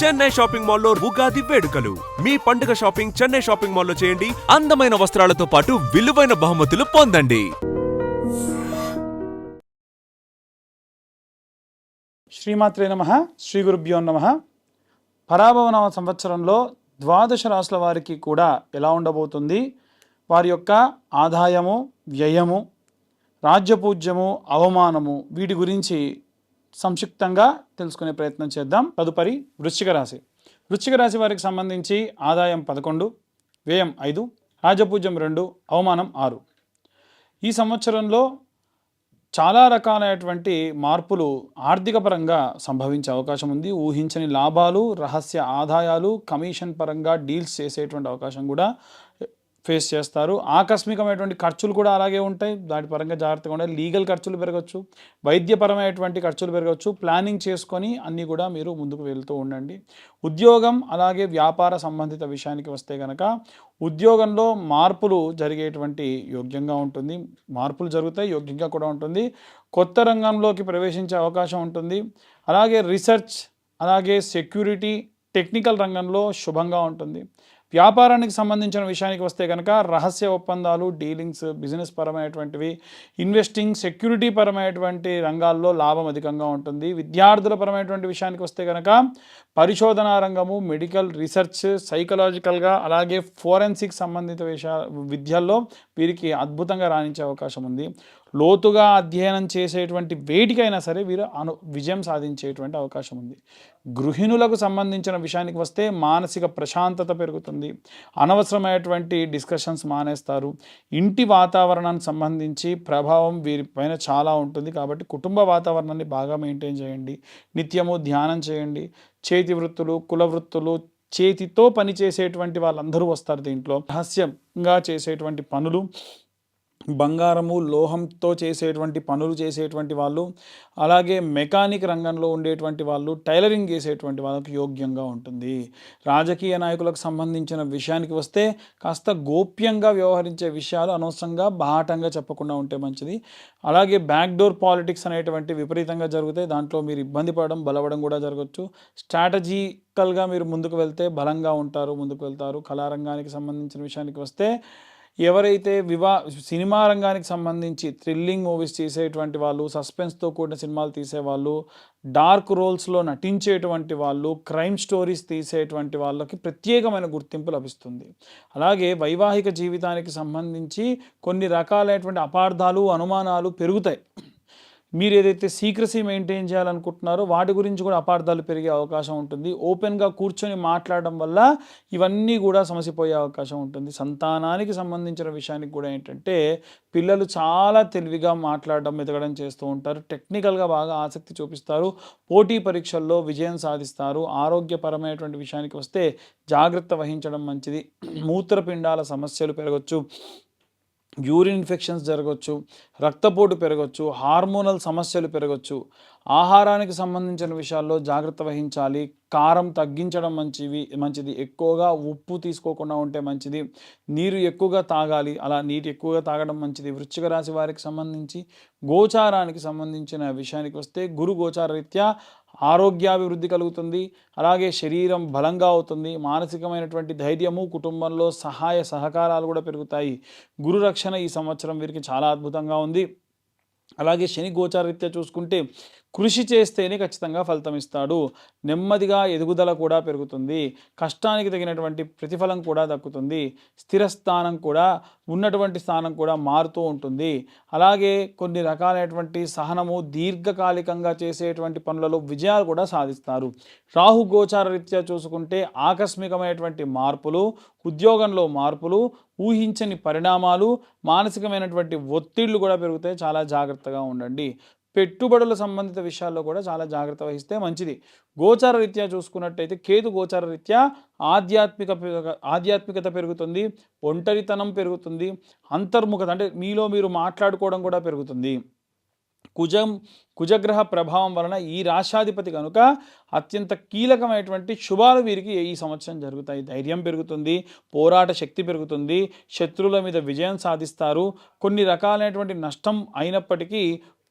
Chennai shopping మాల్లో ఉగాది వేడుకలు. మీ పండుగ షాపింగ్ చెన్నై షాపింగ్ మాల్లో చేయండి. అందమైన వస్త్రాలతో పాటు విలువైన బహుమతులు పొందండి. శ్రీమాత్రే నమః. శ్రీ గురుభ్యో నమః. పరాభవనామ సంవత్సరంలో ద్వాదశ రాశుల వారికి కూడా ఎలా ఉండబోతుంది, వారి యొక్క ఆదాయము, వ్యయము, రాజ్యపూజ్యము, అవమానము, వీటి గురించి సంక్షిప్తంగా తెలుసుకునే ప్రయత్నం చేద్దాం. తదుపరి వృశ్చిక రాశి. వృశ్చిక రాశి వారికి సంబంధించి ఆదాయం 11, వ్యయం 5, రాజపూజ్యం 2, అవమానం 6. ఈ సంవత్సరంలో చాలా రకాలైనటువంటి మార్పులు ఆర్థిక పరంగా సంభవించే అవకాశం ఉంది. ఊహించని లాభాలు, రహస్య ఆదాయాలు, కమిషన్ పరంగా డీల్స్ చేసేటువంటి అవకాశం కూడా ఫేస్ చేస్తారు. ఆకస్మికమైనటువంటి ఖర్చులు కూడా అలాగే ఉంటాయి. దాని పరంగా జాగ్రత్తగా ఉండాలి. లీగల్ ఖర్చులు పెరగచ్చు, వైద్యపరమైనటువంటి ఖర్చులు పెరగచ్చు. ప్లానింగ్ చేసుకొని అన్నీ కూడా మీరు ముందుకు వెళ్తూ ఉండండి. ఉద్యోగం అలాగే వ్యాపార సంబంధిత విషయానికి వస్తే కనుక ఉద్యోగంలో మార్పులు జరిగేటువంటి యోగ్యంగా ఉంటుంది. మార్పులు జరుగుతాయి, యోగ్యంగా కూడా ఉంటుంది. కొత్త రంగంలోకి ప్రవేశించే అవకాశం ఉంటుంది. అలాగే రీసెర్చ్, అలాగే సెక్యూరిటీ, టెక్నికల్ రంగంలో శుభంగా ఉంటుంది. వ్యాపారానికి సంబంధించిన విషయానికి వస్తే కనుక రహస్య ఒప్పందాలు, డీలింగ్స్, బిజినెస్ పరమైనటువంటివి, ఇన్వెస్టింగ్, సెక్యూరిటీ పరమైనటువంటి రంగాల్లో లాభం అధికంగా ఉంటుంది. విద్యార్థుల పరమైనటువంటి విషయానికి వస్తే కనుక పరిశోధనా రంగము, మెడికల్ రీసెర్చ్, సైకలాజికల్గా అలాగే ఫోరెన్సిక్ సంబంధిత విద్యల్లో వీరికి అద్భుతంగా రాణించే అవకాశం ఉంది. లోతుగా అధ్యయనం చేసేటువంటి వేటికైనా సరే వీరు విజయం సాధించేటువంటి అవకాశం ఉంది. గృహిణులకు సంబంధించిన విషయానికి వస్తే మానసిక ప్రశాంతత పెరుగుతుంది. అనవసరమైనటువంటి డిస్కషన్స్ మానేస్తారు. ఇంటి వాతావరణానికి సంబంధించి ప్రభావం వీరిపైన చాలా ఉంటుంది. కాబట్టి కుటుంబ వాతావరణాన్ని బాగా మెయింటైన్ చేయండి. నిత్యము ధ్యానం చేయండి. చేతి వృత్తులు, కుల వృత్తులు, చేతితో పని చేసేటువంటి వాళ్ళందరూ వస్తారు దీంట్లో. రహస్యంగా చేసేటువంటి పనులు, బంగారము, లోహంతో చేసేటువంటి పనులు చేసేటువంటి వాళ్ళు, అలాగే మెకానిక్ రంగంలో ఉండేటువంటి వాళ్ళు, టైలరింగ్ చేసేటువంటి వాళ్ళకి యోగ్యంగా ఉంటుంది. రాజకీయ నాయకులకు సంబంధించిన విషయానికి వస్తే కాస్త గోప్యంగా వ్యవహరించే విషయాలు అనవసరంగా బాహటంగా చెప్పకుండా ఉంటే మంచిది. అలాగే బ్యాక్డోర్ పాలిటిక్స్ అనేటువంటి విపరీతంగా జరుగుతాయి. దాంట్లో మీరు ఇబ్బంది పడడం, బలవడం కూడా జరగచ్చు. స్ట్రాటజికల్గా మీరు ముందుకు వెళ్తే బలంగా ఉంటారు, ముందుకు వెళ్తారు. కళారంగానికి సంబంధించిన విషయానికి వస్తే ఎవరైతే సినిమా రంగానికి సంబంధించి థ్రిల్లింగ్ మూవీస్ తీసేటువంటి వాళ్ళు, సస్పెన్స్తో కూడిన సినిమాలు తీసేవాళ్ళు, డార్క్ రోల్స్లో నటించేటువంటి వాళ్ళు, క్రైమ్ స్టోరీస్ తీసేటువంటి వాళ్ళకి ప్రత్యేకమైన గుర్తింపు లభిస్తుంది. అలాగే వైవాహిక జీవితానికి సంబంధించి కొన్ని రకాలైనటువంటి అపార్థాలు, అనుమానాలు పెరుగుతాయి. మీరు ఏదైతే సీక్రసీ మెయింటైన్ చేయాలనుకుంటున్నారో వాటి గురించి కూడా అపార్థాలు పెరిగే అవకాశం ఉంటుంది. ఓపెన్గా కూర్చొని మాట్లాడడం వల్ల ఇవన్నీ కూడా సమసిపోయే అవకాశం ఉంటుంది. సంతానానికి సంబంధించిన విషయానికి కూడా ఏంటంటే పిల్లలు చాలా తెలివిగా మాట్లాడడం, ఎదగడం చేస్తూ ఉంటారు. టెక్నికల్గా బాగా ఆసక్తి చూపిస్తారు. పోటీ పరీక్షల్లో విజయం సాధిస్తారు. ఆరోగ్యపరమైనటువంటి విషయానికి వస్తే జాగ్రత్త వహించడం మంచిది. మూత్రపిండాల సమస్యలు పెరగచ్చు, యూరిన్ ఇన్ఫెక్షన్స్ జరగవచ్చు, రక్తపోటు పెరగచ్చు, హార్మోనల్ సమస్యలు పెరగచ్చు. ఆహారానికి సంబంధించిన విషయాల్లో జాగ్రత్త వహించాలి. కారం తగ్గించడం మంచిది. ఎక్కువగా ఉప్పు తీసుకోకుండా ఉంటే మంచిది. నీరు ఎక్కువగా తాగాలి. అలా నీరు ఎక్కువగా తాగడం మంచిది. వృశ్చిక రాశి వారికి సంబంధించి గోచారానికి సంబంధించిన విషయానికి వస్తే గురు గోచార రీత్యా ఆరోగ్యాభివృద్ధి కలుగుతుంది. అలాగే శరీరం బలంగా అవుతుంది. మానసికమైనటువంటి ధైర్యము, కుటుంబంలో సహాయ సహకారాలు కూడా పెరుగుతాయి. గురు రక్షణ ఈ సంవత్సరం వీరికి చాలా అద్భుతంగా ఉంది. అలాగే శని గోచారరీత్యా చూసుకుంటే కృషి చేస్తేనే ఖచ్చితంగా ఫలితం ఇస్తాడు. నెమ్మదిగా ఎదుగుదల కూడా పెరుగుతుంది. కష్టానికి తగినటువంటి ప్రతిఫలం కూడా దక్కుతుంది. స్థిర స్థానం కూడా ఉన్నటువంటి స్థానం కూడా మారుతూ ఉంటుంది. అలాగే కొన్ని రకాలైనటువంటి సహనము, దీర్ఘకాలికంగా చేసేటువంటి పనులలో విజయాలు కూడా సాధిస్తారు. రాహు గోచార రీత్యా చూసుకుంటే ఆకస్మికమైనటువంటి మార్పులు, ఉద్యోగంలో మార్పులు, ఊహించని పరిణామాలు, మానసికమైనటువంటి ఒత్తిళ్లు కూడా పెరుగుతాయి. చాలా జాగ్రత్తగా ఉండండి. పెట్టుబడుల సంబంధిత విషయాల్లో కూడా చాలా జాగ్రత్త వహిస్తే మంచిది. గోచార రీత్యా చూసుకున్నట్టయితే కేతు గోచార రీత్యా ఆధ్యాత్మికత పెరుగుతుంది, ఒంటరితనం పెరుగుతుంది, అంతర్ముఖత అంటే మీలో మీరు మాట్లాడుకోవడం కూడా పెరుగుతుంది. కుజగ్రహ ప్రభావం వలన ఈ రాశాధిపతి కనుక అత్యంత కీలకమైనటువంటి శుభాలు వీరికి ఈ సంవత్సరం జరుగుతాయి. ధైర్యం పెరుగుతుంది, పోరాట శక్తి పెరుగుతుంది, శత్రువుల మీద విజయం సాధిస్తారు. కొన్ని రకాలైనటువంటి నష్టం అయినప్పటికీ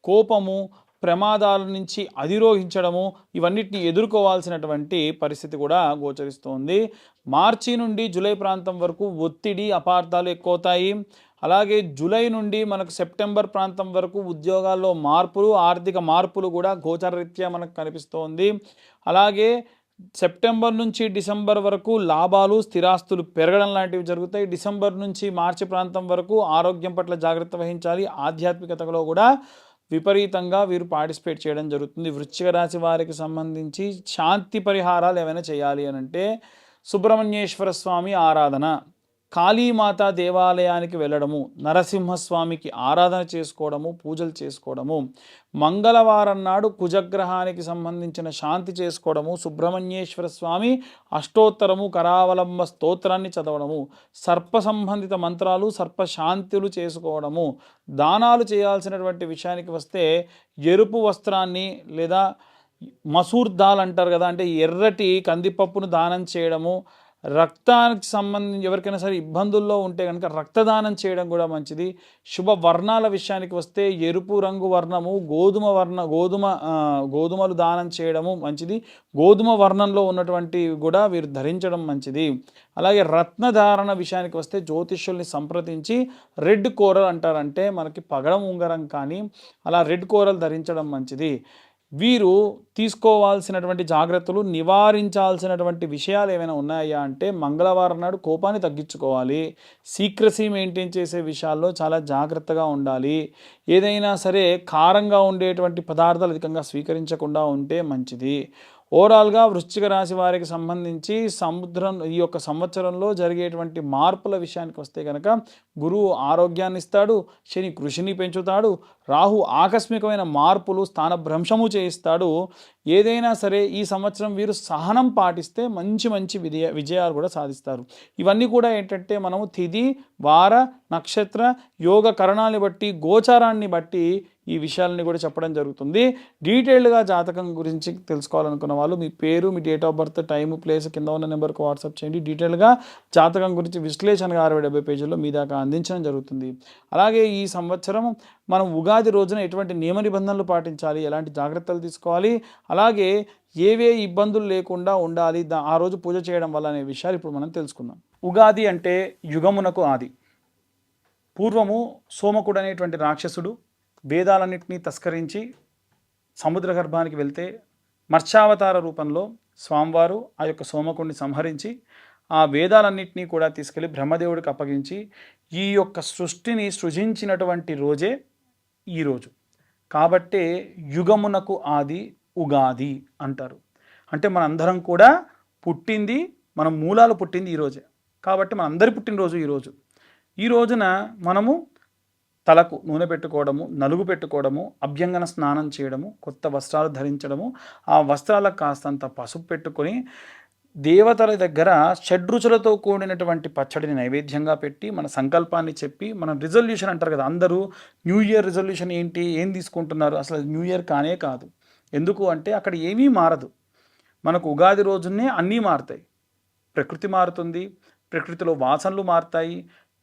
కోపము, ప్రమాదాల నుంచి అధిరోహించడము, ఇవన్నిటిని ఎదుర్కోవాల్సినటువంటి పరిస్థితి కూడా గోచరిస్తోంది. మార్చి నుండి జూలై ప్రాంతం వరకు ఒత్తిడి, అపార్థాలు ఎక్కువవుతాయి. అలాగే జూలై నుండి మనకు సెప్టెంబర్ ప్రాంతం వరకు ఉద్యోగాల్లో మార్పులు, ఆర్థిక మార్పులు కూడా గోచరరీత్యా మనకు కనిపిస్తోంది. అలాగే సెప్టెంబర్ నుంచి డిసెంబర్ వరకు లాభాలు, స్థిరాస్తులు పెరగడం లాంటివి జరుగుతాయి. డిసెంబర్ నుంచి మార్చి ప్రాంతం వరకు ఆరోగ్యం పట్ల జాగ్రత్త వహించాలి. ఆధ్యాత్మికతలో కూడా విపరీతంగా వీరు పార్టిసిపేట్ చేయడం జరుగుతుంది. వృశ్చిక రాశి వారికి సంబంధించి శాంతి పరిహారాలు ఏమైనా చేయాలి అని అంటే సుబ్రహ్మణ్యేశ్వర స్వామి ఆరాధన, కాళీమాత దేవాలయానికి వెళ్ళడము, నరసింహస్వామికి ఆరాధన చేసుకోవడము, పూజలు చేసుకోవడము, మంగళవారం నాడు కుజగ్రహానికి సంబంధించిన శాంతి చేసుకోవడము, సుబ్రహ్మణ్యేశ్వర స్వామి అష్టోత్తరము కరావలంబ స్తోత్రాన్ని చదవడము, సర్ప సంబంధిత మంత్రాలు, సర్పశాంతులు చేసుకోవడము, దానాలు చేయాల్సినటువంటి విషయానికి వస్తే ఎరుపు వస్త్రాన్ని లేదా మసూర్ దాల్ అంటారు కదా, అంటే ఎర్రటి కందిపప్పును దానం చేయడము, రక్తానికి సంబంధించి ఎవరికైనా సరే ఇబ్బందుల్లో ఉంటే కనుక రక్తదానం చేయడం కూడా మంచిది. శుభ వర్ణాల విషయానికి వస్తే ఎరుపు రంగు వర్ణము, గోధుమలు దానం చేయడము మంచిది. గోధుమ వర్ణంలో ఉన్నటువంటి కూడా వీరు ధరించడం మంచిది. అలాగే రత్నధారణ విషయానికి వస్తే జ్యోతిష్యుల్ని సంప్రదించి రెడ్ కోరల్ అంటారంటే మనకి పగడం ఉంగరం కానీ అలా రెడ్ కోరల్ ధరించడం మంచిది. వీరు తీసుకోవాల్సినటువంటి జాగ్రత్తలు, నివారించాల్సినటువంటి విషయాలు ఏమైనా ఉన్నాయా అంటే మంగళవారం నాడు కోపాన్ని తగ్గించుకోవాలి. సీక్రసీ మెయింటైన్ చేసే విషయాల్లో చాలా జాగ్రత్తగా ఉండాలి. ఏదైనా సరే కారంగా ఉండేటువంటి పదార్థాలు అధికంగా స్వీకరించకుండా ఉంటే మంచిది. ఓవరాల్గా వృశ్చిక రాశి వారికి సంబంధించి ఈ యొక్క సంవత్సరంలో జరిగేటువంటి మార్పుల విషయానికి వస్తే కనుక గురువు ఆరోగ్యాన్ని ఇస్తాడు, శని కృషిని పెంచుతాడు, రాహు ఆకస్మికమైన మార్పులు, స్థానభ్రంశము చేయిస్తాడు. ఏదైనా సరే ఈ సంవత్సరం వీరు సహనం పాటిస్తే మంచి విజయాలు కూడా సాధిస్తారు. ఇవన్నీ కూడా ఏంటంటే మనము తిథి, వార, నక్షత్ర, యోగ కరణాన్ని బట్టి, గోచారాన్ని బట్టి ఈ విషయాలని కూడా చెప్పడం జరుగుతుంది. డీటెయిల్డ్గా జాతకం గురించి తెలుసుకోవాలనుకున్న వాళ్ళు మీ పేరు, మీ date of birth, time, place కింద ఉన్న నెంబర్కి వాట్సాప్ చేయండి. డీటెయిల్గా జాతకం గురించి విశ్లేషణగా 60-70 పేజీల్లో మీ దాకా అందించడం జరుగుతుంది. అలాగే ఈ సంవత్సరం మనం ఉగాది రోజున ఎటువంటి నియమ నిబంధనలు పాటించాలి, ఎలాంటి జాగ్రత్తలు తీసుకోవాలి, అలాగే ఏవే ఇబ్బందులు లేకుండా ఉండాలి, ఆ రోజు పూజ చేయడం వల్ల అనే విషయాలు ఇప్పుడు మనం తెలుసుకుందాం. ఉగాది అంటే యుగమునకు ఆది. పూర్వము సోమకుడు అనేటువంటి రాక్షసుడు వేదాలన్నింటినీ తస్కరించి సముద్ర గర్భానికి వెళ్తే మత్స్యావతార రూపంలో స్వామివారు ఆ యొక్క సోమకుడిని సంహరించి ఆ వేదాలన్నింటినీ కూడా తీసుకెళ్ళి బ్రహ్మదేవుడికి అప్పగించి ఈ యొక్క సృష్టిని సృజించినటువంటి రోజే ఈరోజు. కాబట్టే యుగమునకు ఆది ఉగాది అంటారు. అంటే మనందరం కూడా పుట్టింది, మన మూలాలు పుట్టింది ఈరోజే. కాబట్టి మనందరి పుట్టినరోజు ఈరోజు. ఈ రోజున మనము తలకు నూనె పెట్టుకోవడము, నలుగు పెట్టుకోవడము, అభ్యంగన స్నానం చేయడము, కొత్త వస్త్రాలు ధరించడము, ఆ వస్త్రాలకు కాస్తంత పసుపు పెట్టుకొని దేవతల దగ్గర షడ్రుచులతో కూడినటువంటి పచ్చడిని నైవేద్యంగా పెట్టి మన సంకల్పాన్ని చెప్పి మన రిజల్యూషన్ అంటారు కదా, అందరూ న్యూ ఇయర్ రిజల్యూషన్ ఏంటి, ఏం తీసుకుంటున్నారు, అసలు న్యూ ఇయర్ కానే కాదు. ఎందుకు అంటే అక్కడ ఏమీ మారదు. మనకు ఉగాది రోజునే అన్నీ మారుతాయి. ప్రకృతి మారుతుంది, ప్రకృతిలో వాసనలు మారుతాయి,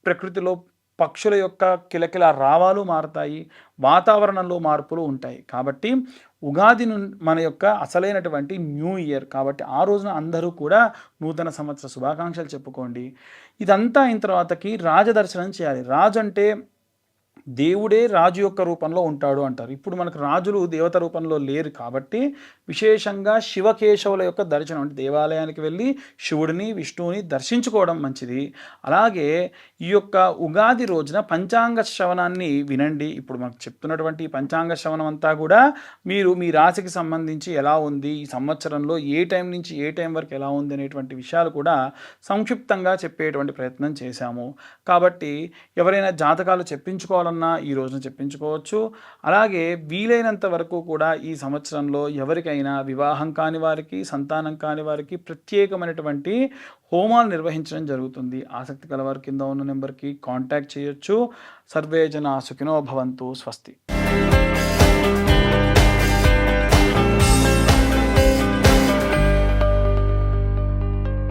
ప్రకృతిలో పక్షుల యొక్క కిలకిల రావాలు మారుతాయి, వాతావరణంలో మార్పులు ఉంటాయి. కాబట్టి ఉగాది మన యొక్క అసలైనటువంటి న్యూ ఇయర్. కాబట్టి ఆ రోజున అందరూ కూడా నూతన సంవత్సర శుభాకాంక్షలు చెప్పుకోండి. ఇదంతా అయిన తర్వాతకి రాజదర్శనం చేయాలి. రాజు అంటే దేవుడే రాజు యొక్క రూపంలో ఉంటాడు అంటారు. ఇప్పుడు మనకు రాజులు దేవత రూపంలో లేరు కాబట్టి విశేషంగా శివకేశవుల యొక్క దర్శనం, అంటే దేవాలయానికి వెళ్ళి శివుడిని, విష్ణువుని దర్శించుకోవడం మంచిది. అలాగే ఈ యొక్క ఉగాది రోజున పంచాంగ శ్రవణాన్ని వినండి. ఇప్పుడు మనకు చెప్తున్నటువంటి పంచాంగ శ్రవణం అంతా కూడా మీరు మీ రాశికి సంబంధించి ఎలా ఉంది, ఈ సంవత్సరంలో ఏ టైం నుంచి ఏ టైం వరకు ఎలా ఉంది అనేటువంటి విషయాలు కూడా సంక్షిప్తంగా చెప్పేటువంటి ప్రయత్నం చేశాము. కాబట్టి ఎవరైనా జాతకాలు చెప్పించుకోవాలన్నా ఈ రోజున చెప్పించుకోవచ్చు. అలాగే వీలైనంత వరకు కూడా ఈ సంవత్సరంలో ఎవరికైనా వివాహం కాని వారికి, సంతానం కాని వారికి ప్రత్యేకమైనటువంటి హోమాలు నిర్వహించడం జరుగుతుంది. ఆసక్తి కలవారి కింద ఉన్న నెంబర్కి కాంటాక్ట్ చేయొచ్చు. సర్వే జనా సుఖినో భవంతు. స్వస్తి.